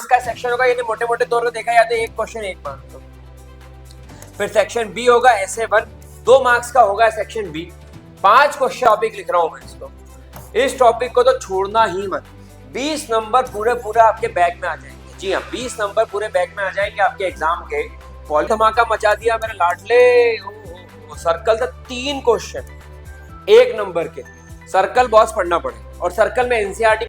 का सेक्शन होगा, यानी मोटे मोटे तौर पर देखा जाए तो एक क्वेश्चन एक मार्क्स का। फिर सेक्शन बी होगा ऐसे 1, 2 मार्क्स का होगा सेक्शन बी। 5 क्वेश्चन टॉपिक लिख रहा हूं मैं इसको, इस टॉपिक को तो छोड़ना ही मत। 20 नंबर पूरे आपके बैग में आ जाएंगे। जी हाँ, 20 नंबर पूरे बैग में आ जाएंगे आपके एग्जाम के। पॉल धमाका मचा दिया मेरे लाडले। सर्कल से 3 क्वेश्चन 1 नंबर के। सर्कल बॉस पढ़ना पड़े, और सर्कल में एनसीईआरटी।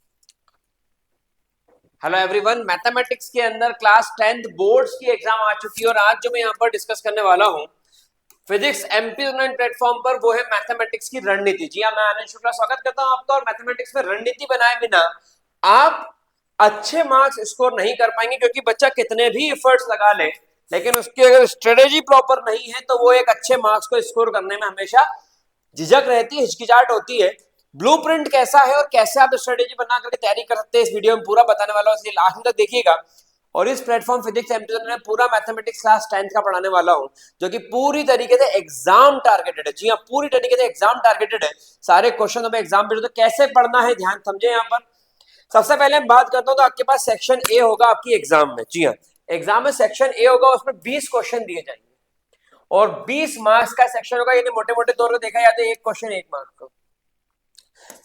हेलो एवरीवन, मैथमेटिक्स के अंदर क्लास 10th बोर्ड्स की एग्जाम आ चुकी है, और आज जो मैं यहाँ पर डिस्कस करने वाला हूँ फिजिक्स एमपी ऑनलाइन प्लेटफॉर्म पर, वो है मैथमेटिक्स की रणनीति। जी हाँ, मैं आनंद शुक्ला स्वागत करता हूँ आपका। और मैथमेटिक्स में रणनीति बनाए बिना आप अच्छे मार्क्स स्कोर नहीं कर पाएंगे, क्योंकि बच्चा कितने भी एफर्ट्स लगा ले, लेकिन उसकी अगर स्ट्रेटेजी प्रॉपर नहीं है तो वो एक अच्छे मार्क्स को स्कोर करने में हमेशा झिझक रहती है, हिचकिचाहट होती है। ब्लूप्रिंट कैसा है और कैसे आप स्ट्रेटेजी बना करके तैयारी कर सकते हैं, इस वीडियो में पूरा बताने वाला हूं, इसलिए लास्ट तक देखिएगा। और इस प्लेटफॉर्म फिजिक्स एमपी में पूरा मैथमेटिक्स क्लास 10th का पढ़ाने वाला हूं, जो कि पूरी तरीके से एग्जाम टारगेटेड है। जी हाँ, पूरी तरीके से एग्जाम टारगेटेड है। सारे क्वेश्चन हमें एग्जाम पे, तो कैसे पढ़ना है ध्यान समझे। यहाँ पर सबसे पहले हम बात करता हूं, तो आपके पास सेक्शन ए होगा आपकी एग्जाम में। जी हाँ, एग्जाम में सेक्शन ए होगा, उसमें 20 क्वेश्चन दिए जाएंगे और 20 मार्क्स का सेक्शन होगा, यानी मोटे मोटे तौर पर देखा जाए तो एक क्वेश्चन एक मार्क्स का।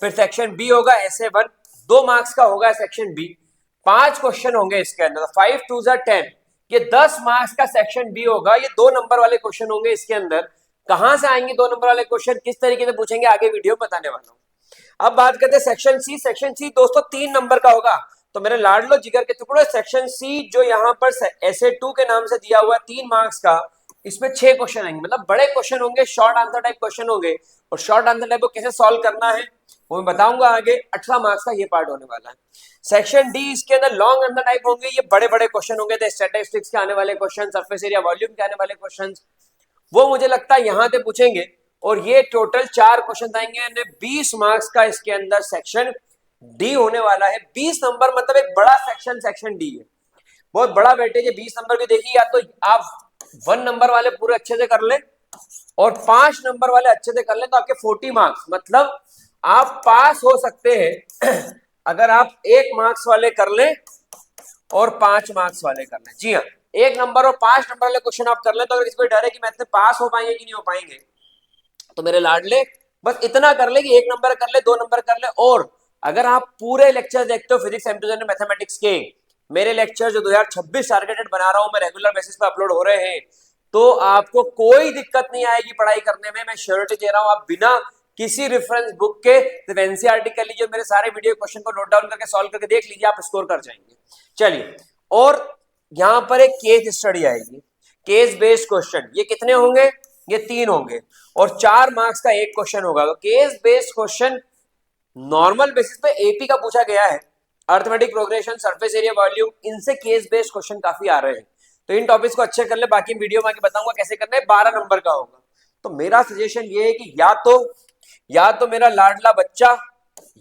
फिर सेक्शन बी होगा ऐसे 1, 2 मार्क्स का होगा सेक्शन बी। 5 क्वेश्चन होंगे इसके अंदर, 5 2 10, ये 10 मार्क्स का सेक्शन बी होगा। ये 2 नंबर वाले क्वेश्चन होंगे इसके अंदर। कहां से आएंगे 2 नंबर वाले क्वेश्चन, किस तरीके से पूछेंगे, आगे वीडियो बताने वाला हूं। अब बात करते हैं सेक्शन सी। सेक्शन सी दोस्तों 3 नंबर का होगा। तो मेरे लाडलो जिगर के टुकड़े, सेक्शन सी जो यहाँ पर ऐसे 2 के नाम से दिया हुआ है 3 मार्क्स का, इसमें 6 क्वेश्चन आएंगे, मतलब बड़े क्वेश्चन होंगे, शॉर्ट आंसर टाइप क्वेश्चन होंगे। और शॉर्ट आंसर टाइप को कैसे सॉल्व करना है वो मैं बताऊंगा आगे। 18 मार्क्स का ये पार्ट होने वाला है। सेक्शन डी, इसके अंदर लॉन्ग आंसर टाइप होंगे, ये बड़े बड़े क्वेश्चन होंगे, तो स्टैटिस्टिक्स के आने वाले क्वेश्चन, सरफेस एरिया वॉल्यूम के आने वाले क्वेश्चन, वो मुझे लगता है यहां से पूछेंगे। और ये टोटल 4 क्वेश्चन आएंगे, 20 मार्क्स का इसके अंदर सेक्शन डी होने वाला है। 20 नंबर मतलब एक बड़ा सेक्शन, सेक्शन डी है, बहुत बड़ा वेटेज है। 20 नंबर की देखिए, या तो आप 1 नंबर वाले पूरे अच्छे से कर ले और 5 नंबर वाले अच्छे से कर ले, तो आपके 40 मार्क्स, मतलब आप पास हो सकते हैं अगर आप 1 मार्क्स वाले कर ले और 5 मार्क्स वाले कर ले। जी हाँ, 1 नंबर और 5 नंबर वाले क्वेश्चन आप कर ले, तो अगर इस पर डर है कि मैथ में पास हो पाएंगे कि नहीं हो पाएंगे, तो मेरे लाडले बस इतना कर ले कि 1 नंबर कर ले, 2 नंबर कर ले। और अगर आप पूरे लेक्चर देखते हो फिजिक्स एमपी मैथमेटिक्स के, मेरे लेक्चर जो 2026 टारगेटेड बना रहा हूं मैं, रेगुलर बेसिस पे अपलोड हो रहे हैं, तो आपको कोई दिक्कत नहीं आएगी पढ़ाई करने में, मैं श्योरिटी दे रहा हूं। आप बिना किसी रेफरेंस बुक के सिर्फ एनसीईआरटी कर लीजिए, मेरे सारे वीडियो क्वेश्चन को नोट डाउन करके सॉल्व करके देख लीजिए, आप स्कोर कर जाएंगे। चलिए, और यहां पर एक केस स्टडी आएगी, केस बेस्ड क्वेश्चन। ये कितने होंगे, ये 3 होंगे, और 4 मार्क्स का एक क्वेश्चन होगा। तो case based question normal basis पे एपी का पूछा गया है, arithmetic progression, surface area volume, इनसे केस बेस्ड क्वेश्चन काफी आ रहे हैं। तो इन टॉपिक्स को अच्छे कर ले, बाकी वीडियो में आके बताऊंगा कैसे करना है। 12 नंबर का होगा। तो मेरा सजेशन ये है कि या तो मेरा लाडला बच्चा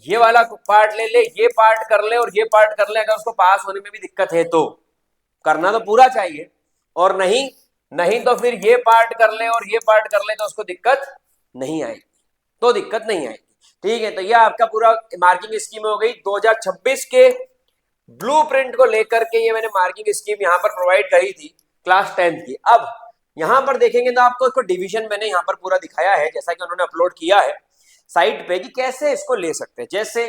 ये वाला पार्ट ले ले, ये पार्ट कर ले और ये पार्ट कर ले, अगर उसको पास होने में भी दिक्कत है तो करना तो पूरा चाहिए, और नहीं तो फिर ये पार्ट कर ले और ये पार्ट कर ले, तो उसको दिक्कत नहीं आएगी, तो दिक्कत नहीं आएगी। ठीक है, तो ये आपका पूरा मार्किंग स्कीम हो गई। 2026 के ब्लूप्रिंट को लेकर के ये मैंने मार्किंग स्कीम यहाँ पर प्रोवाइड करी थी क्लास 10th की। अब यहाँ पर देखेंगे तो आपको इसको डिवीजन मैंने यहाँ पर पूरा दिखाया है, जैसा कि उन्होंने अपलोड किया है साइट पे, कि कैसे इसको ले सकते हैं। जैसे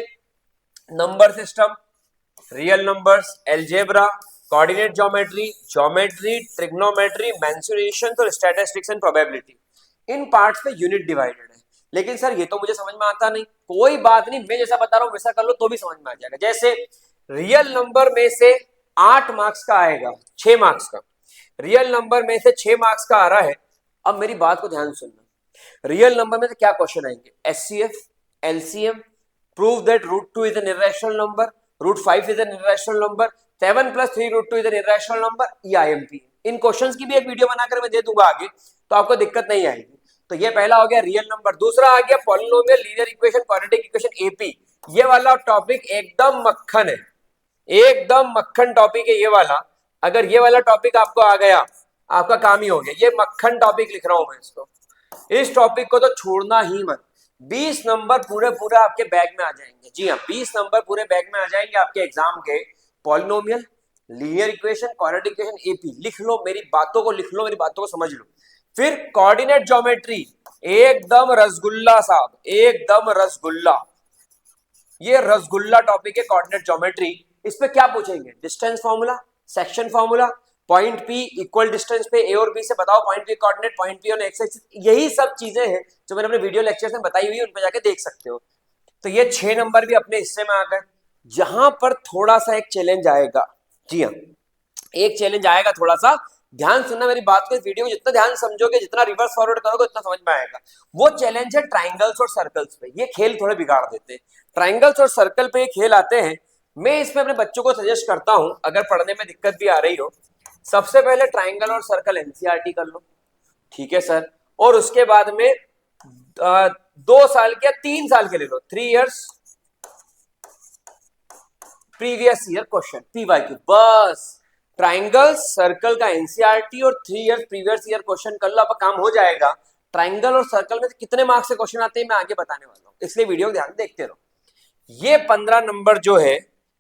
number system, real numbers, algebra, coordinate geometry, trigonometry, mensuration और स्टैटिस्टिक्स एंड प्रोबेबिलिटी, इन पार्ट्स पे यूनिट डिवाइडेड है। लेकिन सर ये तो मुझे समझ में आता नहीं। कोई बात नहीं, मैं जैसा बता रहा हूं वैसा कर लो तो भी समझ में आ जाएगा। जैसे रियल नंबर में से 8 मार्क्स का आएगा, 6 मार्क्स का, रियल नंबर में से 6 मार्क्स का आ रहा है। अब मेरी बात को ध्यान सुनना, रियल नंबर में से क्या क्वेश्चन आएंगे, HCF, LCM, prove that √2 is an irrational number, √5 is an irrational number, 7 + 3 √2 is an irrational number, ईआईएमपी। इन क्वेश्चंस की भी एक वीडियो बनाकर मैं दे दूंगा आगे, तो आपको दिक्कत नहीं आएगी। तो ये पहला हो गया रियल नंबर। दूसरा आ गया polynomial, linear equation, quadratic equation, AP. ये वाला टॉपिक एकदम मक्खन है, एकदम मक्खन टॉपिक है ये वाला। अगर ये वाला टॉपिक आपको आ गया, आपका काम ही हो गया। ये मक्खन टॉपिक लिख रहा हूं मैं इसको, इस टॉपिक को तो छोड़ना ही मत। 20 नंबर पूरे आपके बैग में आ जाएंगे। जी हाँ, 20 नंबर पूरे बैग में आ जाएंगे आपके एग्जाम के। Polynomial, linear equation, quadratic equation, AP लिख लो, मेरी बातों को लिख लो, मेरी बातों को समझ लो। फिर कोऑर्डिनेट ज्योमेट्री, एकदम रसगुल्ला साहब, एकदम रसगुल्ला, ये रसगुल्ला टॉपिक है कोऑर्डिनेट ज्योमेट्री। इस पे क्या पूछेंगे? Distance formula, section formula, point P equal distance पे ए और बी से बताओ point P coordinate, point P on x axis, यही सब चीजें हैं जो मैंने अपने वीडियो लेक्चर्स में बताई हुई है, उन पे जाके देख सकते हो। तो ये 6 नंबर भी अपने हिस्से में आ गए। जहां पर थोड़ा सा एक चैलेंज आएगा, जी हाँ, एक चैलेंज आएगा थोड़ा सा, ध्यान सुनना मेरी बात को, इस वीडियो को जितना ध्यान समझोगे, जितना रिवर्स फॉरवर्ड करोगे, उतना समझ में आएगा। वो चैलेंज है ट्राइंगल्स और सर्कल्स पे। ये खेल थोड़े बिगाड़ देते हैं। ट्राइंगल्स और सर्कल पे ये खेल आते हैं। मैं इसमें अपने बच्चों को सजेस्ट करता हूं, अगर पढ़ने में दिक्कत भी आ रही हो, सबसे पहले ट्राइंगल और सर्कल एनसीईआरटी कर लो, ठीक है सर, और उसके बाद में 2 साल के या 3 साल के ले लो, 3 years previous year question, PYQ, बस ट्राइंगल सर्कल का एनसीईआरटी और 3 इयर्स प्रीवियस ईयर क्वेश्चन कर लो, आपका काम हो जाएगा। ट्राइंगल और सर्कल में कितने मार्क्स से क्वेश्चन आते हैं मैं आगे बताने वाला हूं, इसलिए वीडियो को ध्यान देखते रहो। ये 15 नंबर जो है,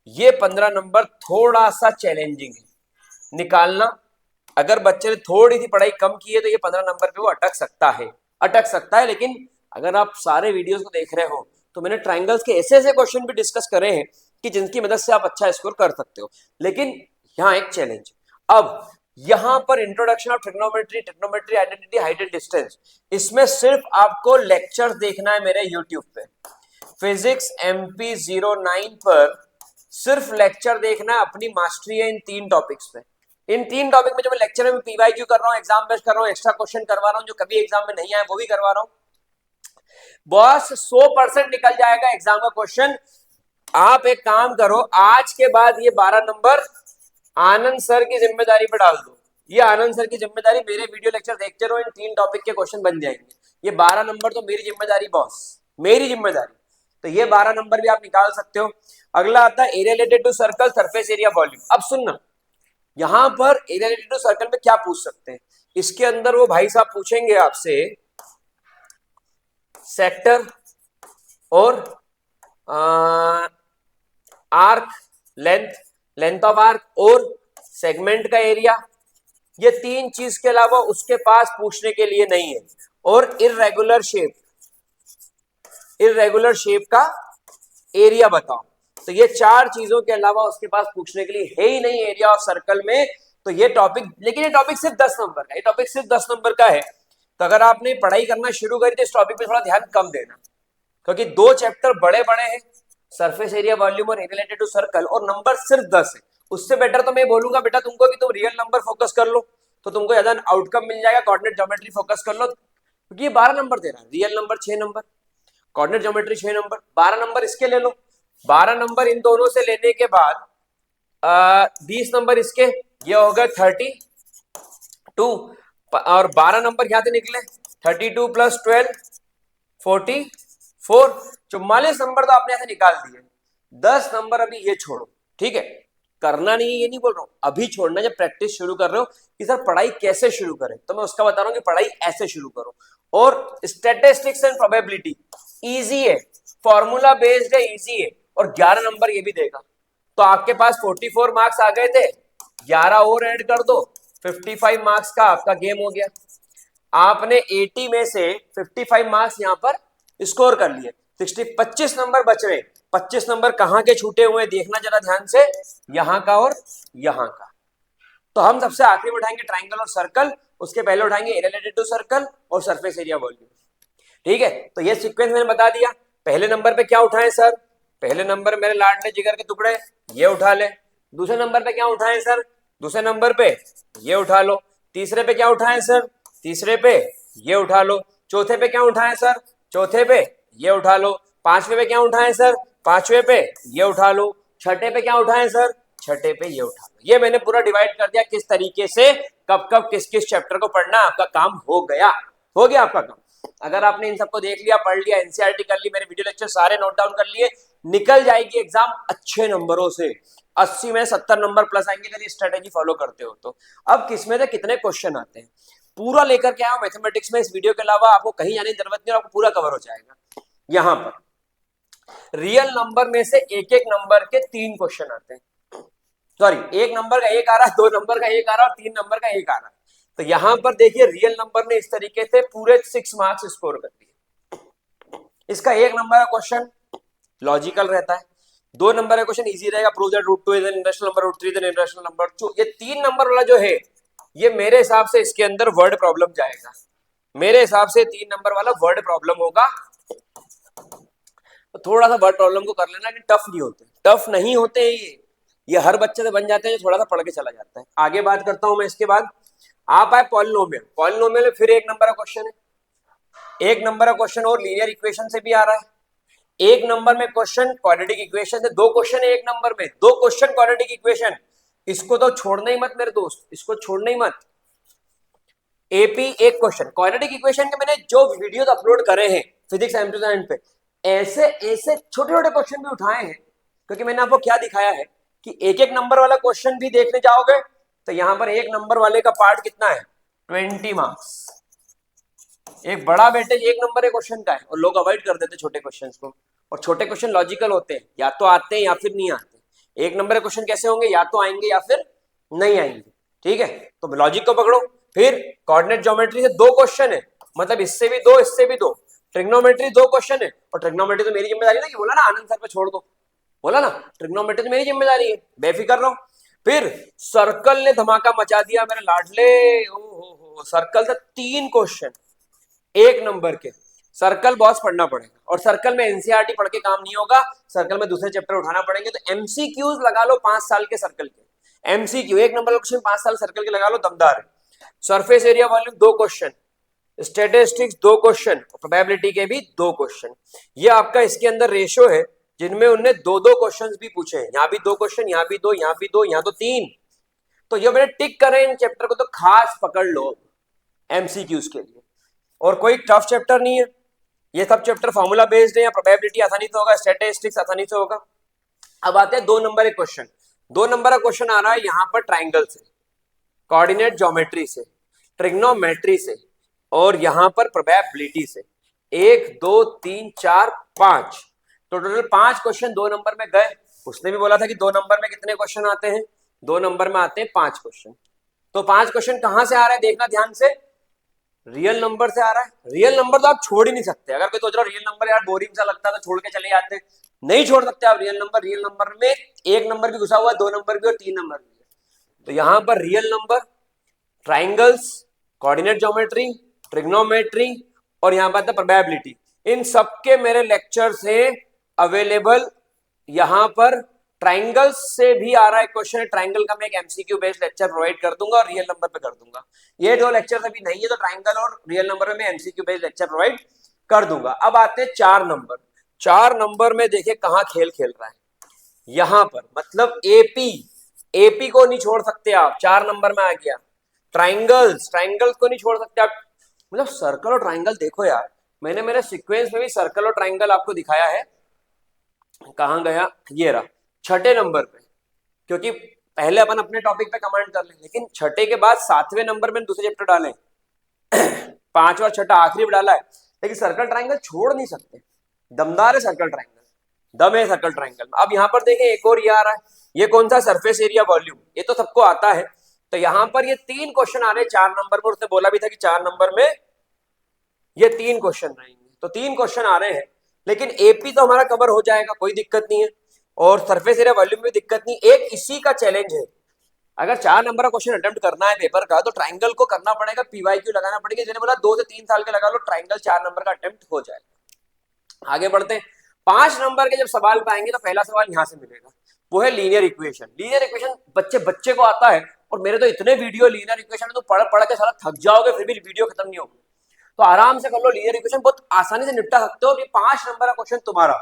ये 15 नंबर थोड़ा सा चैलेंजिंग है निकालना। अगर बच्चे ने थोड़ी सी पढ़ाई कम की है तो ये 15 नंबर पे वो अटक सकता है। लेकिन अगर आप सारे वीडियोस को देख रहे हो तो मैंने ट्राइंगल्स के ऐसे ऐसे क्वेश्चन भी डिस्कस करे हैं कि जिनकी मदद से आप अच्छा स्कोर कर सकते हो। लेकिन यहाँ एक चैलेंज, अब यहां पर introduction of trigonometry identity height and distance, इसमें सिर्फ आपको लेक्चर्स देखना है मेरे यूट्यूब पे, फिजिक्स MP 09 पर सिर्फ लेक्चर देखना है, अपनी मास्टरी है इन 3 टॉपिक्स पे। इन 3 टॉपिक में जो मैं लेक्चर में पीवाईक्यू कर रहा हूँ, एग्जाम बेस्ड कर रहा हूँ, एक्स्ट्रा क्वेश्चन करवा रहा हूँ, जो कभी एग्जाम में नहीं आए वो भी करवा रहा हूँ। बॉस 100% निकल जाएगा एग्जाम का क्वेश्चन। आप एक काम करो, आज के बाद ये 12 नंबर आनंद सर की जिम्मेदारी पे डाल दो। ये आनंद सर की जिम्मेदारी, मेरे वीडियो लेक्चर देखते रहो, इन 3 टॉपिक के क्वेश्चन बन जाएंगे। ये 12 नंबर तो मेरी जिम्मेदारी बॉस, मेरी जिम्मेदारी। तो ये 12 नंबर भी आप निकाल सकते हो। अगला आता है area related to circle, surface area, volume. अब सुनना, यहां पर एरिया रिलेटेड टू सर्कल में क्या पूछ सकते हैं, इसके अंदर वो भाई साहब पूछेंगे आपसे सेक्टर और आर्क, लेंथ ऑफ आर्क और सेगमेंट का एरिया। ये 3 चीज के अलावा उसके पास पूछने के लिए नहीं है। और इर्रेगुलर शेप का एरिया बताओ। तो ये 4 चीजों के अलावा उसके पास पूछने के लिए है ही नहीं एरिया ऑफ सर्कल में। तो ये टॉपिक, लेकिन ये टॉपिक सिर्फ 10 नंबर का, ये टॉपिक सिर्फ 10 नंबर का है। तो अगर आपने पढ़ाई करना शुरू करी तो इस टॉपिक पे थोड़ा ध्यान कम देना, क्योंकि 2 चैप्टर बड़े बड़े हैं, सरफेस एरिया, वॉल्यूम और एरिया रिलेटेड टू सर्कल, और नंबर सिर्फ 10 है। उससे बेटर तो मैं बोलूंगा बेटा तुमको कि तुम रियल नंबर फोकस कर लो, तो तुमको ज्यादा आउटकम मिल जाएगा। कोऑर्डिनेट ज्योमेट्री फोकस कर लो, क्योंकि ये 12 नंबर दे रहा है, real number 6 number, coordinate geometry 6 number, 12 number इसके ले लो। 12 नंबर इन दोनों से लेने के बाद 20 नंबर इसके, ये हो गए 32, और 12 नंबर क्या से निकले, 32 + 12 44, 44 नंबर तो आपने ऐसे निकाल दिए। 10 नंबर अभी ये छोड़ो, ठीक है, करना नहीं, ये नहीं बोल रहा हूं, अभी छोड़ना। जब प्रैक्टिस शुरू कर रहे हो कि सर पढ़ाई कैसे शुरू करें, तो मैं उसका बता रहा हूं कि पढ़ाई ऐसे शुरू करो। और स्टैटिस्टिक्स एंड प्रोबेबिलिटी इजी है, फॉर्मूला बेस्ड है, इजी है, और 11 नंबर ये भी देगा। तो आपके पास 44 मार्क्स आ गए थे, 11 और ऐड कर दो, 55 मार्क्स का आपका गेम हो गया। आपने 80 में से 55 मार्क्स यहां पर स्कोर कर लिए, 25 नंबर बच रहे। 25 नंबर कहां के छूटे हुए देखना जरा ध्यान से, यहां का और यहां का। तो हम सबसे आखिरी में उठाएंगे ट्राइंगल और सर्कल, उसके पहले उठाएंगे एरिया रिलेटेड टू सर्कल और सरफेस एरिया वॉल्यूम, ठीक है। तो ये सीक्वेंस मैंने बता दिया। पहले नंबर पे क्या उठाएं सर, पहले नंबर मेरे लाडले जिगर के टुकड़े, ये उठा ले। दूसरे नंबर पे क्या उठाएं सर, दूसरे नंबर पे ये उठा लो। तीसरे पे क्या उठाएं सर, तीसरे पे ये उठा लो। चौथे पे क्या उठाएं सर, चौथे पे ये उठा लो। पांचवे पे क्या उठाएं सर, पांचवे पे ये उठा लो। छठे पे क्या उठाएं सर, छठे पे ये उठा लो। ये मैंने पूरा डिवाइड कर दिया किस तरीके से कब कब किस किस चैप्टर को पढ़ना। आपका काम हो गया आपका काम। अगर आपने इन सबको देख लिया, पढ़ लिया, एनसीईआरटी कर ली, मेरे वीडियो लेक्चर सारे नोट डाउन कर लिए, निकल जाएगी एग्जाम अच्छे नंबरों से। 80 में 70 नंबर प्लस आएंगे अगर ये स्ट्रेटेजी फॉलो करते हो तो। अब किसमें से कितने क्वेश्चन आते हैं पूरा लेकर के आओ मैथमेटिक्स में। इस वीडियो के अलावा आपको कहीं जाने की जरूरत नहीं, आपको पूरा कवर हो जाएगा। यहां पर रियल नंबर में से एक एक नंबर के 3 क्वेश्चन आते हैं, सॉरी, एक नंबर का एक आ रहा है, दो नंबर का एक आ रहा है और तीन नंबर का एक आ रहा है। तो यहां पर देखिए रियल नंबर ने इस तरीके से पूरे 6 मार्क्स स्कोर कर दिए। इसका एक नंबर का क्वेश्चन लॉजिकल रहता है, दो नंबर का क्वेश्चन इजी रहेगा, prove that root 2 is an irrational number, root 3 is an irrational number. जो ये तीन नंबर वाला जो है, ये मेरे हिसाब से इसके अंदर वर्ड प्रॉब्लम जाएगा। मेरे हिसाब से तीन नंबर वाला वर्ड प्रॉब्लम होगा। तो थोड़ा सा वर्ड प्रॉब्लम को कर लेना कि टफ नहीं होते, टफ नहीं होते ये हर बच्चे से बन जाते हैं जो थोड़ा सा पढ़ के चला जाता है। आगे बात करता हूं मैं इसके बाद। आप आए पॉलिनोमियल। पॉलिनोमियल में फिर एक नंबर का क्वेश्चन है, एक नंबर का क्वेश्चन और लीनियर इक्वेशन से भी आ रहा है। एक नंबर में क्वेश्चन क्वाड्रेटिक इक्वेशन से, दो क्वेश्चन है एक नंबर में, दो क्वेश्चन क्वाड्रेटिक इक्वेशन। इसको तो छोड़ना ही मत मेरे दोस्त, इसको छोड़ना ही मत। एपी एक क्वेश्चन क्वाड्रेटिक इक्वेशन के मैंने जो वीडियोस अपलोड करे हैं फिजिक्स एम पे, ऐसे ऐसे छोटे छोटे क्वेश्चन भी उठाए हैं, क्योंकि मैंने आपको क्या दिखाया है कि एक एक नंबर वाला क्वेश्चन भी देखने जाओगे तो यहां पर एक नंबर वाले का पार्ट कितना है, 20 मार्क्स। एक बड़ा वेटेज एक नंबर के क्वेश्चन का है और लोग अवॉइड कर देते छोटे क्वेश्चंस को। और छोटे क्वेश्चन लॉजिकल होते हैं, या तो आते हैं या फिर नहीं आते। एक नंबर के क्वेश्चन कैसे होंगे, या तो आएंगे या फिर नहीं आएंगे। ठीक है, तो लॉजिक को पकड़ो। फिर कोऑर्डिनेट ज्योमेट्री से दो क्वेश्चन है, मतलब इससे भी दो इससे भी दो। ट्रिग्नोमेट्री दो क्वेश्चन है, और ट्रिग्नोमेट्री तो मेरी जिम्मेदारी ना, कि बोला ना आनंद सर पे छोड़ दो, बोला ना ट्रिग्नोमेट्री तो मेरी जिम्मेदारी है, बेफिक्र रहो। फिर सर्कल ने धमाका मचा दिया मेरे लाडले, ओ सर्कल से तीन क्वेश्चन एक नंबर के। सर्कल बॉस पढ़ना पड़ेगा, और सर्कल में एनसीईआरटी पढ़ के काम नहीं होगा, सर्कल में दूसरे चैप्टर उठाना पड़ेंगे। तो एमसीक्यूज लगा लो 5 साल के सर्कल के, एमसीक्यू एक नंबर क्वेश्चन 5 साल सर्कल के लगा लो, दमदार है। सरफेस एरिया वॉल्यूम दो क्वेश्चन, स्टैटिस्टिक्स दो क्वेश्चन, प्रोबेबिलिटी के भी दो क्वेश्चन। ये आपका इसके अंदर रेशो है जिनमें उनने दो दो क्वेश्चंस भी पूछे हैं, यहाँ भी दो क्वेश्चन, यहाँ भी दो, यहाँ भी दो, यहाँ तो तीन। तो ये मैंने टिक करे इन चैप्टर को, तो खास पकड़ लो एमसीक्यूज के लिए। और कोई टफ चैप्टर नहीं है, ये सब चैप्टर फॉर्मूला बेस्ड है, या प्रोबेबिलिटी आसानी से होगा, स्टैटिस्टिक्स आसानी से होगा। अब आते हैं दो नंबर एक क्वेश्चन। दो नंबर का क्वेश्चन आ रहा है यहाँ पर ट्राइंगल से, कोऑर्डिनेट ज्योमेट्री से, ट्रिग्नोमेट्री से, और यहां पर प्रोबेबिलिटी से। 1 2 3 4 5, तो टोटल 5 क्वेश्चन दो नंबर में गए। उसने भी बोला था कि दो नंबर में कितने क्वेश्चन आते हैं, दो नंबर में आते हैं 5 क्वेश्चन। तो 5 क्वेश्चन कहां से आ रहे हैं देखना ध्यान से, रियल नंबर से आ रहा है। रियल नंबर तो आप छोड़ ही नहीं सकते। अगर कोई सोच रहा रियल नंबर यार बोरिंग सा लगता है तो छोड़ के चले जाते हैं, नहीं छोड़ सकते आप रियल नंबर। रियल नंबर में एक नंबर भी घुसा हुआ है, दो नंबर भी और तीन नंबर भी है। तो यहां पर real number, triangles, coordinate geometry, trigonometry, और यहां पर प्रोबेबिलिटी, इन सबके मेरे लेक्चर्स हैं अवेलेबल। यहां पर ट्राइंगल्स से भी आ रहा है क्वेश्चन, ट्राइंगल का मैं एक एमसीक्यू बेस्ड लेक्चर प्रोवाइड कर दूंगा और रियल नंबर पे कर दूंगा। ये दो लेक्चर अभी नहीं है, तो ट्राइंगल और रियल नंबर में मैं एमसीक्यू बेस्ड लेक्चर प्रोवाइड कर दूंगा। अब आते हैं 4 नंबर। 4 नंबर में देखिए कहां खेल खेल रहा है, यहां पर, मतलब एपी, एपी को नहीं छोड़ सकते आप, 4 नंबर में आ गया। ट्राइंगल्स, ट्राइंगल्स को नहीं छोड़ सकते आप, मतलब सर्कल और ट्राइंगल देखो यार, मैंने मेरे सीक्वेंस में भी सर्कल और ट्राइंगल आपको दिखाया है। कहां गया, ये रहा छठे नंबर पे, क्योंकि पहले अपन अपने टॉपिक पे कमेंट कर ले, लेकिन छठे के बाद 7वें नंबर में दूसरे चैप्टर डाले, 5वां और छठा आखिरी में डाला है। लेकिन सर्कल ट्राइंगल छोड़ नहीं सकते, दमदार है सर्कल ट्राइंगल, दम है सर्कल ट्राइंगल। अब यहां पर देखें एक और ये आ रहा है, ये कौन सा, सरफेस एरिया वॉल्यूम, ये तो सबको आता है। तो यहां पर ये 3 क्वेश्चन आ रहे हैं 4 नंबर में, उसने बोला भी था कि 4 नंबर में ये 3 क्वेश्चन रहेंगे, तो 3 क्वेश्चन आ रहे हैं। लेकिन एपी तो हमारा कवर हो जाएगा, कोई दिक्कत नहीं है, और सरफेस एरिया वॉल्यूम में दिक्कत नहीं। एक इसी का चैलेंज है, अगर 4 नंबर का क्वेश्चन अटेम्प्ट करना है पेपर का, तो ट्राइंगल को करना पड़ेगा, पीवाईक्यू लगाना पड़ेगा। जिन्हें बोला 2 से 3 साल के लगा लो, ट्राइंगल 4 नंबर का अटेम्प्ट हो जाएगा। आगे बढ़ते हैं, 5 नंबर के जब सवाल पाएंगे तो पहला सवाल यहां से मिलेगा, वो है लीनियर इक्वेशन। लीनियर इक्वेशन बच्चे को आता है, और मेरे तो इतने वीडियो लीनियर इक्वेशन तो पढ़ पढ़ के सारा थक जाओगे, फिर भी वीडियो खत्म नहीं होगी। तो आराम से कर लो, लीनियर इक्वेशन बहुत आसानी से निपटा सकते हो। ये 5 नंबर का क्वेश्चन तुम्हारा,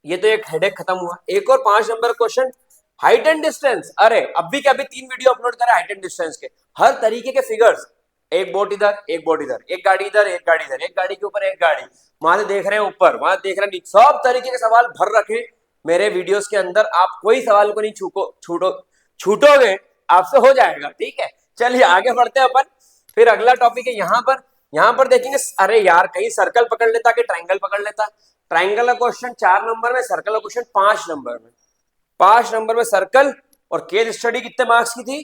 ये तो एक हेडेक खत्म हुआ। एक और 5 number question, height and distance. अरे अभी के अभी 3 वीडियो अपलोड करे हाइट एंड डिस्टेंस के, हर तरीके के फिगर्स, एक बोट इधर, एक बोट इधर, एक गाड़ी इधर, एक गाड़ी इधर, एक गाड़ी के ऊपर एक गाड़ी, वहां से देख रहे हैं ऊपर, वहां देख रहे हैं नीचे, सब तरीके के सवाल भर रखे मेरे वीडियोस के अंदर। आप कोई सवाल को नहीं छूटोगे, आपसे हो जाएगा। ठीक है, चलिए आगे बढ़ते हैं अपन। फिर अगला टॉपिक है यहाँ पर देखेंगे, अरे यार कहीं सर्कल पकड़ लेता कि ट्राइंगल पकड़ लेता। ट्राइंगल का क्वेश्चन 4 नंबर में, सर्कल का क्वेश्चन 5 नंबर में। 5 नंबर में सर्कल, और केस स्टडी कितने मार्क्स की थी,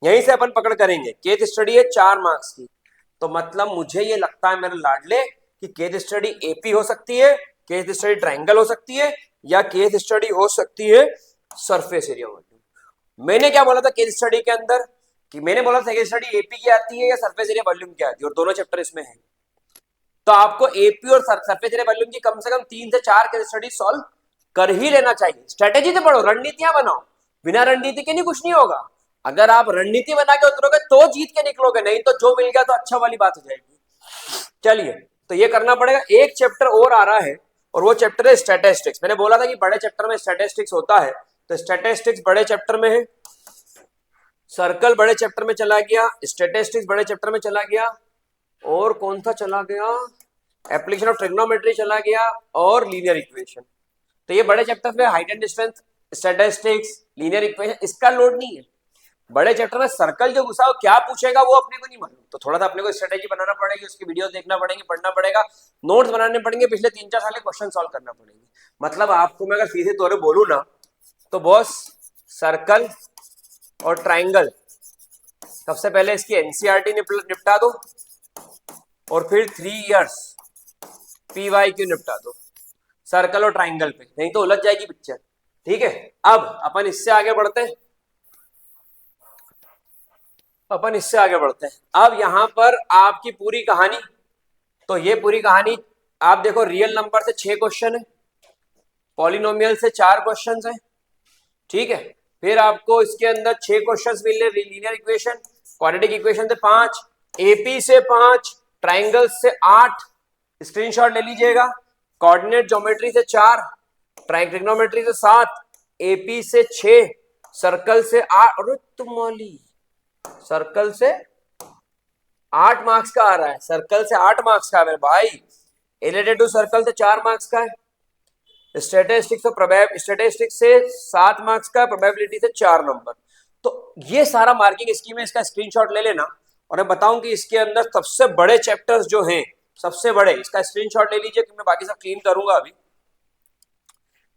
यहीं से अपन पकड़ करेंगे, केस स्टडी है 4 मार्क्स की। तो मतलब मुझे ये लगता है मेरे लाडले कि केस स्टडी एपी हो सकती है, केस स्टडी ट्रायंगल हो सकती है, या केस स्टडी हो सकती है सरफेस एरिया वॉल्यूम। मैंने क्या बोला था केस स्टडी के अंदर, कि मैंने बोला था केस स्टडी एपी की आती है या सरफेस एरिया वॉल्यूम की आती है, और दोनों चैप्टर इसमें है। तो आपको एपी और सरफेस एरिया वॉल्यूम की कम से कम 3 से 4 केस स्टडी सॉल्व कर ही लेना चाहिए। स्ट्रेटेजी से पढ़ो, रणनीतियां बनाओ, बिना रणनीति के नहीं कुछ नहीं होगा। अगर आप रणनीति बना के उतरोगे तो जीत के निकलोगे, नहीं तो जो मिल गया तो अच्छा वाली बात हो जाएगी। चलिए, तो ये करना पड़ेगा। एक चैप्टर और आ रहा है और वो चैप्टर है स्टैटिस्टिक्स। मैंने बोला था कि बड़े चैप्टर में स्टैटिस्टिक्स होता है, तो स्टैटिस्टिक्स बड़े चैप्टर में है, सर्कल बड़े चैप्टर में चला गया, स्टैटिस्टिक्स बड़े चैप्टर में चला गया, और कौन सा चला गया, एप्लीकेशन ऑफ ट्रिग्नोमेट्री चला गया, और लीनियर इक्वेशन। तो ये बड़े चैप्टर में height and distance, statistics, linear equation, इसका लोड नहीं है। बड़े चैप्टर में सर्कल जो घुसा हो क्या पूछेगा वो अपने को नहीं मालूम, तो थोड़ा सा अपने को स्ट्रेटेजी बनाना पड़ेगी, उसकी वीडियो देखना पड़ेगी, पढ़ना पड़ेगा, नोट्स बनाने पड़ेंगे, पिछले 3-4 साल के क्वेश्चन सॉल्व करना पड़ेंगे। मतलब आपको मैं अगर सीधे तौर पे बोलूं ना, तो बॉस सर्कल और ट्राइंगल सबसे पहले इसकी एनसीईआरटी निपटा दो, और फिर 3 इयर्स PYQ निपटा दो सर्कल और ट्राइंगल पे, नहीं तो उलझ जाएगी पिक्चर। ठीक है, अब अपन इससे आगे बढ़ते हैं, अब यहां पर आपकी पूरी कहानी, तो ये पूरी कहानी आप देखो, रियल नंबर से 6 क्वेश्चन है, पॉलिनोमियल से 4 क्वेश्चन है, ठीक है। फिर आपको इसके अंदर 6 क्वेश्चन मिल रहे, लीनियर इक्वेशन, क्वाड्रेटिक इक्वेशन से 5, एपी से 5, ट्राइंगल से 8, स्क्रीनशॉट ले लीजिएगा, कोऑर्डिनेट ज्योमेट्री से 4, ट्रिग्नोमेट्री से 7, एपी से 6, सर्कल से 8, अरे तुम्हारी सर्कल से 8 मार्क्स का आ रहा है, सर्कल से 8 मार्क्स का है मेरे भाई, रिलेटेड टू सर्कल से 4 मार्क्स का है, स्टैटिस्टिक्स से 7 मार्क्स का, प्रोबेबिलिटी से 4 नंबर। तो ये सारा मार्किंग स्कीम है, इसका स्क्रीनशॉट ले लेना, और मैं बताऊं कि इसके अंदर सबसे बड़े चैप्टर्स जो हैं, सबसे बड़े, इसका स्क्रीनशॉट ले लीजिए कि मैं बाकी सब क्लीन करूंगा अभी।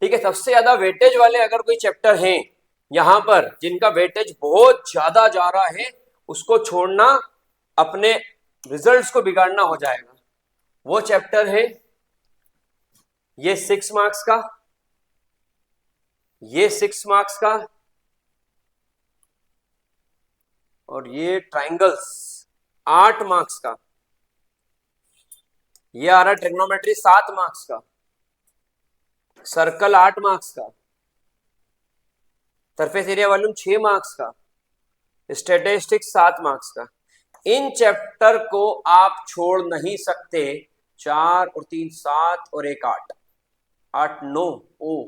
ठीक है, सबसे ज्यादा वेटेज वाले अगर कोई चैप्टर हैं यहां पर, जिनका वेटेज बहुत ज्यादा जा रहा है, उसको छोड़ना अपने रिजल्ट्स को बिगाड़ना हो जाएगा। वो चैप्टर है ये 6 मार्क्स का, ये 6 मार्क्स का, और ये ट्राइंगल्स 8 मार्क्स का, ये आ रहा है ट्रिग्नोमेट्री 7 मार्क्स का, सर्कल 8 मार्क्स का, सरफेस एरिया वॉल्यूम 6 मार्क्स का, स्टैटिस्टिक्स 7 मार्क्स का। इन चैप्टर को आप छोड़ नहीं सकते। 4 और 3 7 और 1 8, 8 9, ओ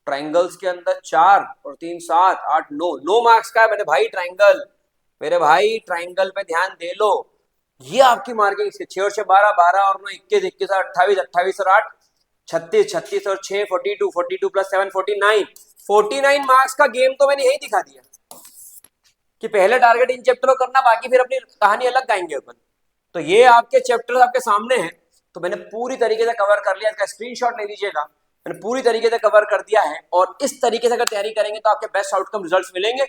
ट्राइंगल्स के अंदर 4 और 3 7 8 9 मार्क्स का है मेरे भाई ट्राइंगल, मेरे भाई ट्राइंगल पे ध्यान दे लो। ये आपकी मार्किंग 6 और 6 12, 12 और 9 21, 21 और 28, 28 और 8 36, 36 और 6 42, 42 प्लस 7 49 मार्क्स का गेम तो मैंने यही दिखा दिया कि पहले टारगेट इन चैप्टरों करना, बाकी फिर अपनी कहानी अलग गाएंगे अपन। तो ये आपके चैप्टर आपके सामने हैं, तो मैंने पूरी तरीके से कवर कर लिया, इसका स्क्रीनशॉट ले लीजिएगा, मैंने पूरी तरीके से कवर कर दिया है। और इस तरीके से अगर तैयारी करेंगे तो आपके बेस्ट आउटकम रिजल्ट्स मिलेंगे।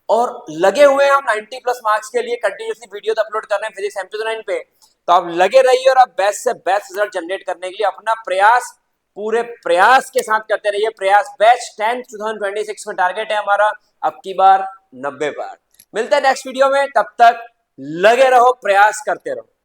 और लगे हुए हैं हम 90 प्लस मार्क्स के लिए, कंटिन्यूसली वीडियो अपलोड कर रहे हैं फिजिक्स MP09 पे, तो आप लगे रहिए और आप बेस्ट से बेस्ट रिजल्ट जनरेट करने के लिए अपना प्रयास पूरे प्रयास के साथ करते रहिए। प्रयास बैच 10 2026 में टारगेट है हमारा, अब की बार 90 बार। मिलते हैं नेक्स्ट वीडियो में, तब तक लगे रहो, प्रयास करते रहो।